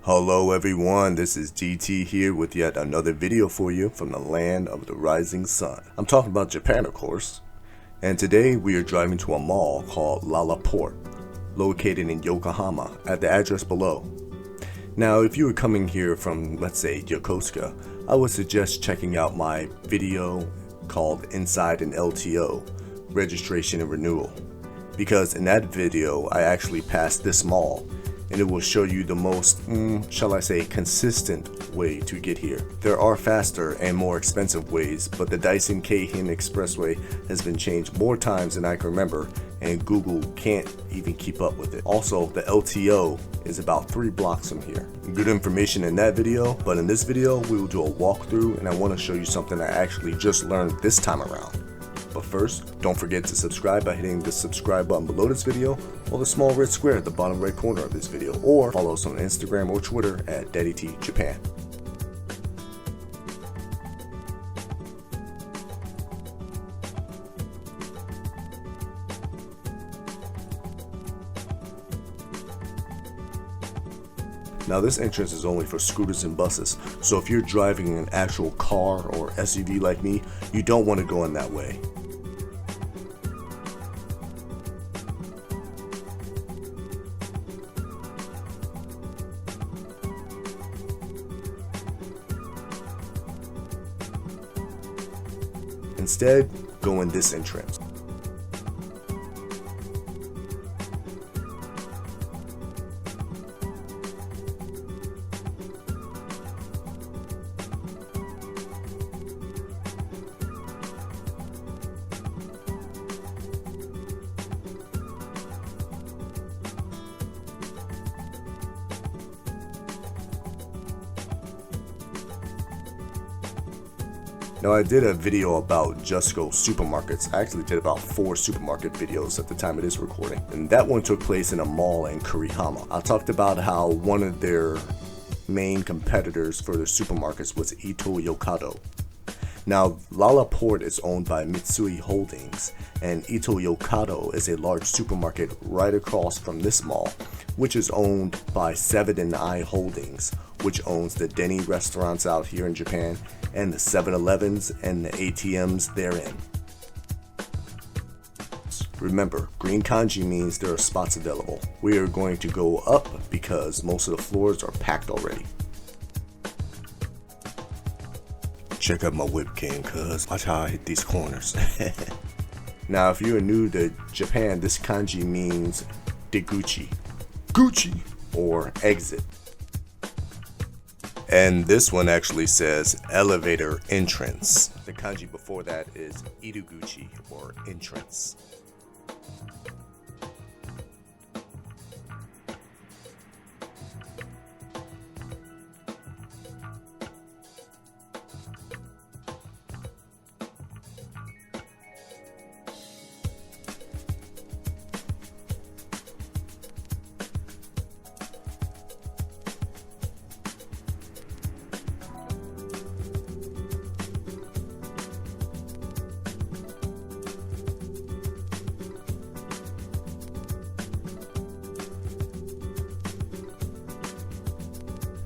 Hello everyone, this is GT here with yet another video for you from the land of the rising sun. I'm talking about Japan, of course. And today we are driving to a mall called Port, located in Yokohama at the address below. Now if you were coming here from, let's say, Yokosuka, I would suggest checking out my video called Inside an LTO, Registration and Renewal. Because in that video I actually passed this mall, and it will show you the most, shall I say, consistent way to get here. There are faster and more expensive ways, but the Daisen-Keihin Expressway has been changed more times than I can remember, and Google can't even keep up with it. Also, the LTO is about 3 blocks from here. Good information in that video, but in this video we will do a walkthrough, and I want to show you something I actually just learned this time around. But first, don't forget to subscribe by hitting the subscribe button below this video or the small red square at the bottom right corner of this video, or follow us on Instagram or Twitter at DaddyTJapan. Now this entrance is only for scooters and buses, so if you're driving an actual car or SUV like me, you don't want to go in that way. Instead, go in this entrance. Now I did a video about Just Go supermarkets. I actually did about 4 supermarket videos at the time of this recording, and that one took place in a mall in Kurihama. I talked about how one of their main competitors for their supermarkets was Ito Yokado. Now Port is owned by Mitsui Holdings, and Ito Yokado is a large supermarket right across from this mall, which is owned by 7 & I Holdings, which owns the Denny restaurants out here in Japan and the 7-Elevens and the ATMs therein. Remember, green kanji means there are spots available. We are going to go up because most of the floors are packed already. Check out my webcam, cuz watch how I hit these corners. Now if you are new to Japan, this kanji means deguchi, Gucci, or exit. And this one actually says elevator entrance. The kanji before that is iruguchi, or entrance.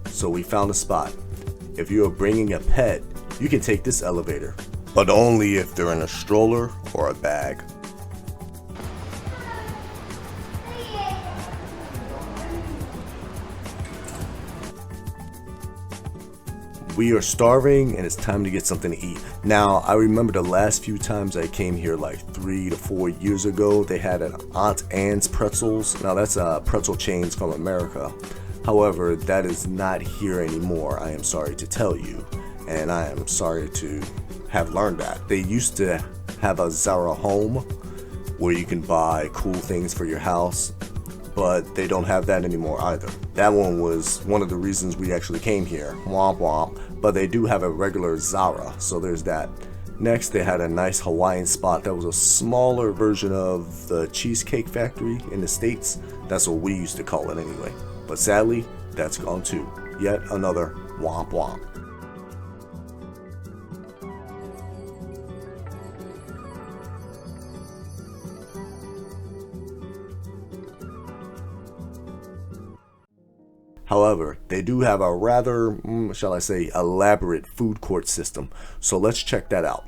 So we found a spot. If you are bringing a pet, you can take this elevator, but only if they're in a stroller or a bag. We are starving and it's time to get something to eat. Now, I remember the last few times I came here like 3 to 4 years ago, they had an Aunt Anne's pretzels. Now that's pretzel chains from America. However, that is not here anymore, I am sorry to tell you, and I am sorry to have learned that. They used to have a Zara Home where you can buy cool things for your house, but they don't have that anymore either. That one was one of the reasons we actually came here, womp womp, but they do have a regular Zara, so there's that. Next, they had a nice Hawaiian spot that was a smaller version of the Cheesecake Factory in the States. That's what we used to call it anyway. But sadly, that's gone too. Yet another womp womp. However, they do have a rather, shall I say, elaborate food court system. So let's check that out.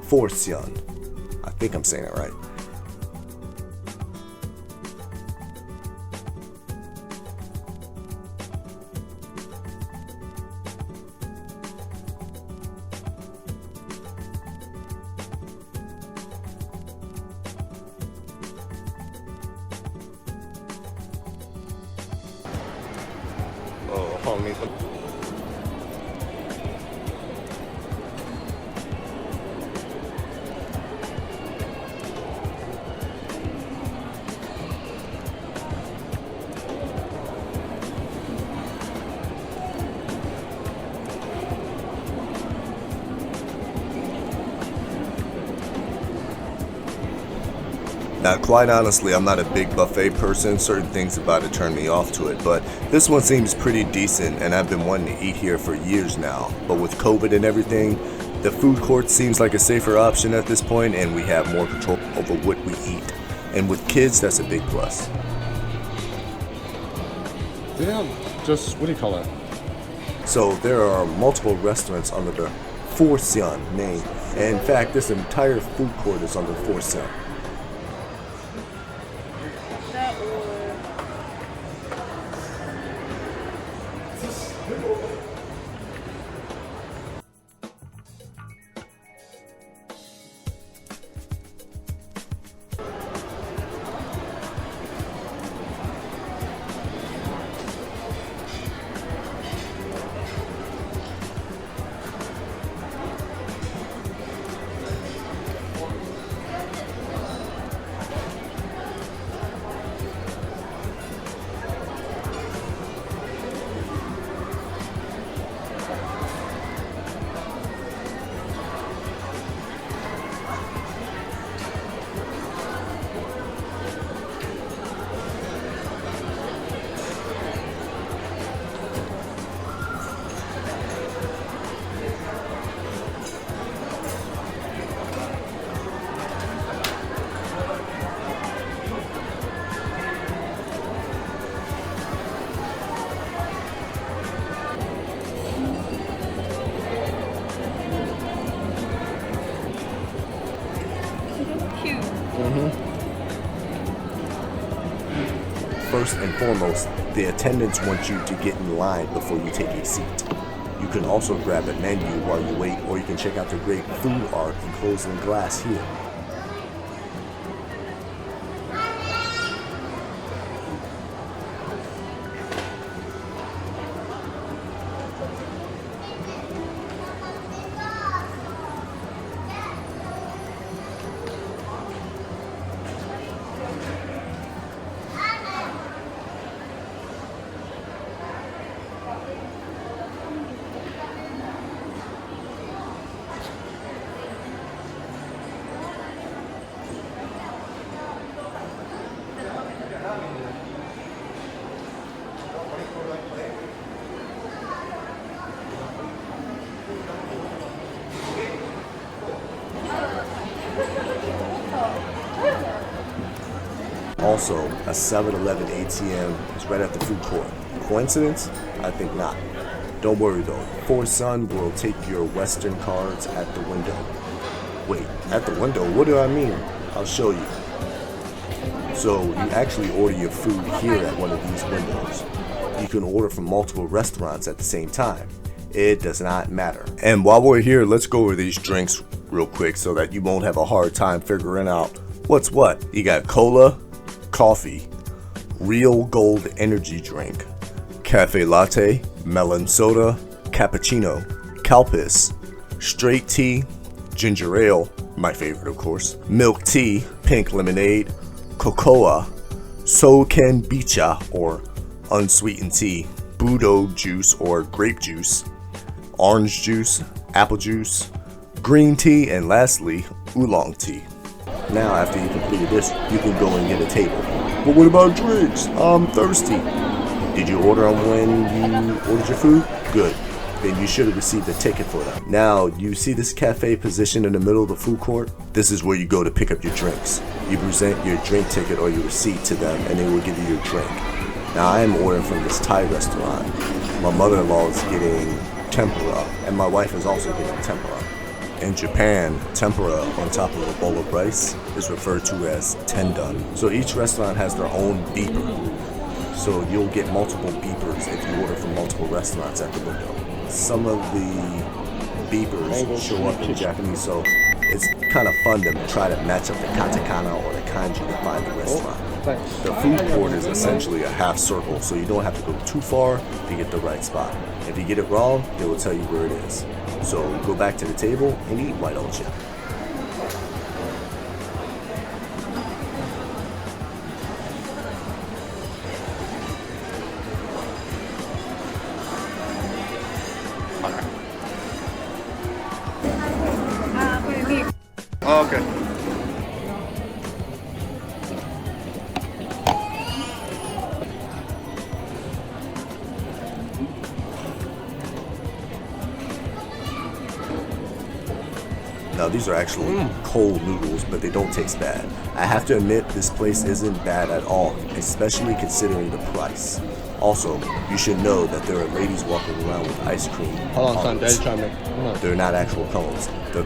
Fortune. I think I'm saying it right. Oh, hold me. Now, quite honestly, I'm not a big buffet person. Certain things about it turn me off to it, but this one seems pretty decent, and I've been wanting to eat here for years now. But with COVID and everything, the food court seems like a safer option at this point, and we have more control over what we eat. And with kids, that's a big plus. Yeah, just, what do you call it? So there are multiple restaurants under the Fortune name. And in fact, this entire food court is under Fortune. First and foremost, the attendants want you to get in line before you take a seat. You can also grab a menu while you wait, or you can check out the great food art enclosed in glass here. Also, a 7-Eleven ATM is right at the food court. Coincidence? I think not. Don't worry though, Ford Sun will take your Western cards at the window. Wait, at the window? What do I mean? I'll show you. So you actually order your food here at one of these windows. You can order from multiple restaurants at the same time. It does not matter. And while we're here, let's go over these drinks real quick so that you won't have a hard time figuring out what's what. You got cola, coffee, real gold energy drink, cafe latte, melon soda, cappuccino, calpis, straight tea, ginger ale, my favorite of course, milk tea, pink lemonade, cocoa, sokenbicha or unsweetened tea, Budo juice or grape juice, orange juice, apple juice, green tea, and lastly, oolong tea. Now after you completed this, you can go and get a table. But what about drinks? I'm thirsty. Did you order them when you ordered your food? Good. Then you should have received a ticket for them. Now, you see this cafe positioned in the middle of the food court? This is where you go to pick up your drinks. You present your drink ticket or your receipt to them and they will give you your drink. Now, I am ordering from this Thai restaurant. My mother-in-law is getting tempura and my wife is also getting tempura. In Japan, tempura on top of a bowl of rice is referred to as tendon. So each restaurant has their own beeper. So you'll get multiple beepers if you order from multiple restaurants at the window. Some of the beepers show up in Japanese, so it's kind of fun to try to match up the katakana or the kanji to find the restaurant. The food court is essentially a half circle, so you don't have to go too far to get the right spot. If you get it wrong, they will tell you where it is. So go back to the table and eat, why don't you? Oh, okay. Now these are actually cold noodles, but they don't taste bad. I have to admit this place isn't bad at all, especially considering the price. Also, you should know that there are ladies walking around with ice cream. Hold on, son. Daddy's trying to make. They're not actual cones. The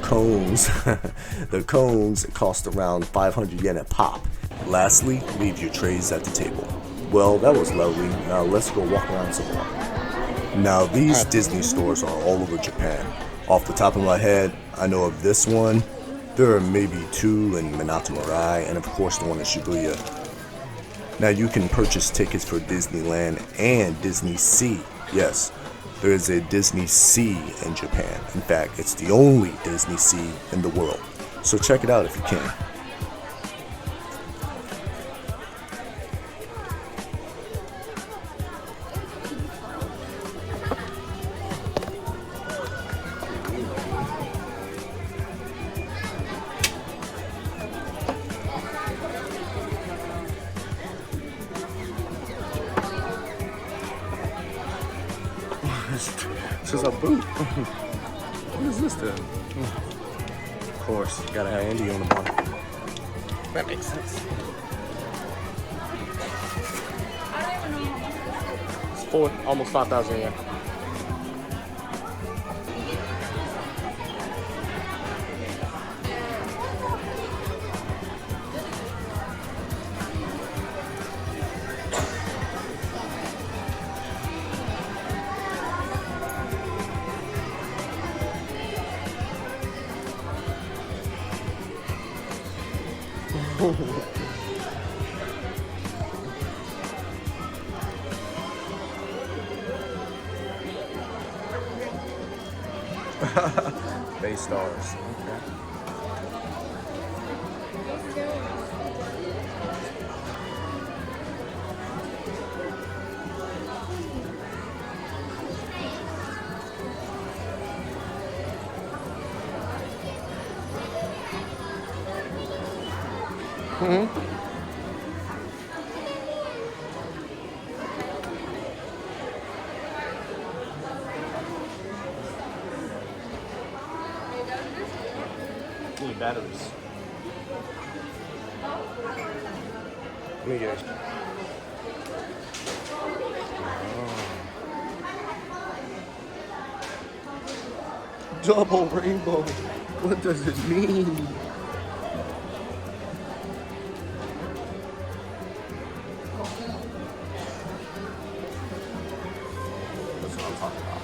cones cost around 500 yen a pop. Lastly, leave your trays at the table. Well, that was lovely. Now let's go walk around some more. Now these Disney stores are all over Japan. Off the top of my head, I know of this one. There are maybe 2 in Minato Mirai, and of course the one in Shibuya. Now you can purchase tickets for Disneyland and Disney Sea. Yes, there is a Disney Sea in Japan. In fact, it's the only Disney Sea in the world. So check it out if you can. This is a boot. What is this then? Of course, gotta have Andy on the bottom. That makes sense. It's almost 5,000 yen. Bay stars. Okay. Need batteries. Let me get it. Double rainbow. What does it mean? That's what I'm talking about.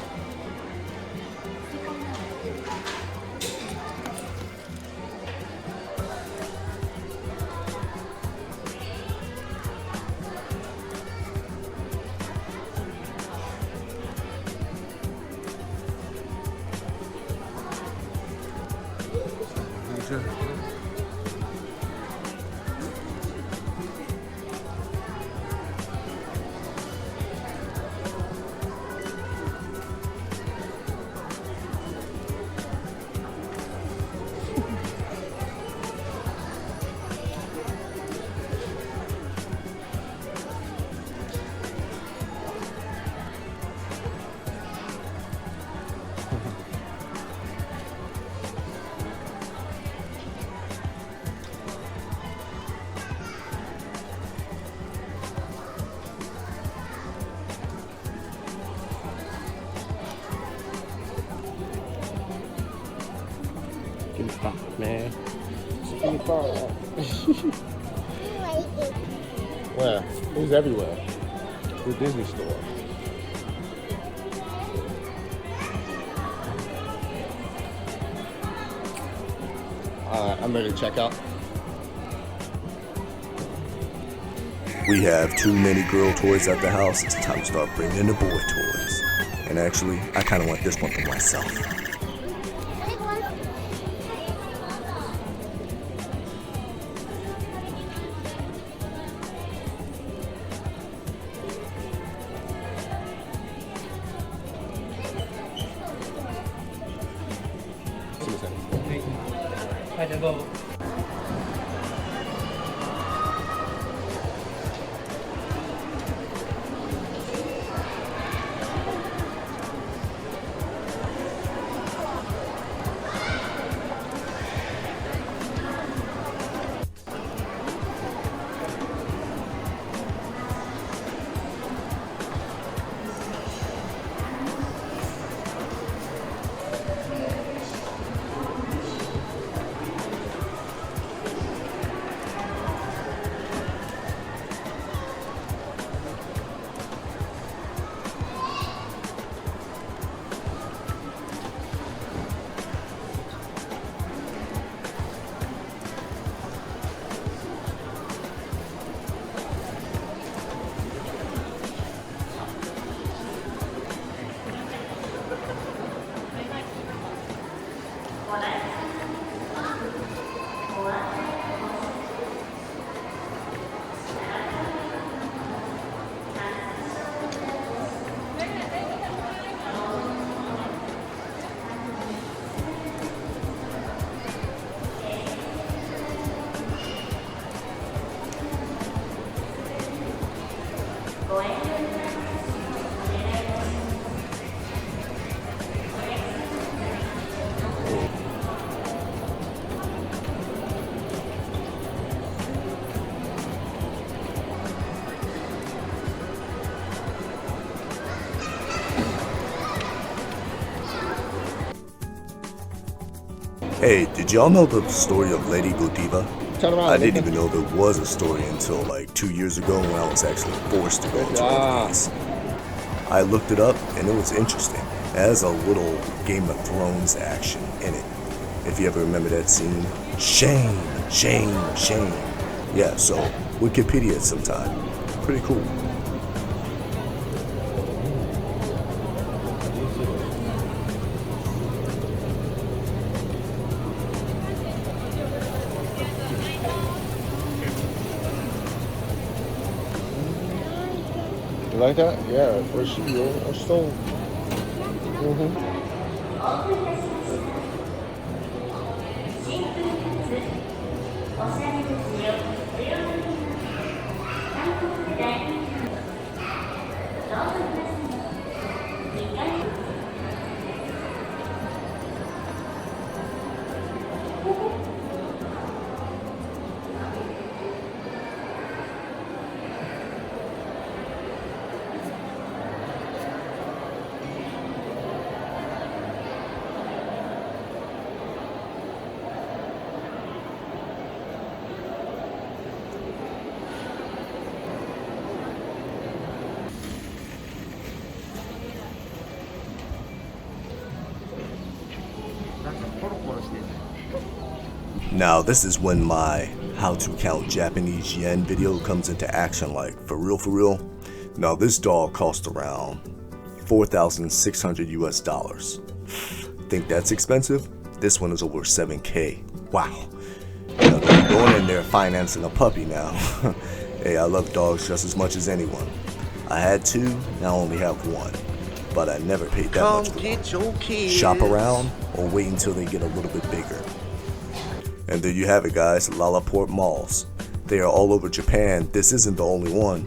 Give me five, man. Just give me five. Where? He's everywhere. The Disney store. Alright, I'm ready to check out. We have too many girl toys at the house. It's time to start bringing in the boy toys. And actually, I kind of want this one for myself. Hey, did y'all know the story of Lady Godiva? Turn around. I didn't even know there was a story until like 2 years ago when I was actually forced to go to one of these. I looked it up and it was interesting. It has a little Game of Thrones action in it. If you ever remember that scene, shame, shame, shame. Yeah, so Wikipedia it sometime. Pretty cool. You like that? Yeah, for sure. Or stone. Now this is when my how to count Japanese yen video comes into action, like for real. Now this dog cost around 4,600 US dollars. Think that's expensive? This one is over 7K. Wow. You know, they're going in there financing a puppy now. Hey, I love dogs just as much as anyone. I had two, now I only have one. But I never paid that much for get one. Your kids. Shop around or wait until they get a little bit bigger. And there you have it, guys, Lalaport malls. They are all over Japan. This isn't the only one.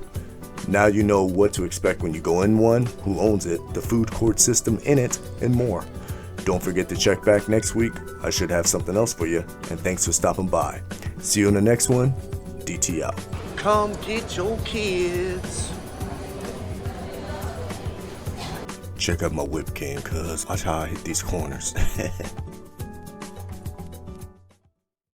Now you know what to expect when you go in one, who owns it, the food court system in it, and more. Don't forget to check back next week. I should have something else for you. And thanks for stopping by. See you in the next one. DT out. Come get your kids. Check out my whip game, cuz watch how I hit these corners.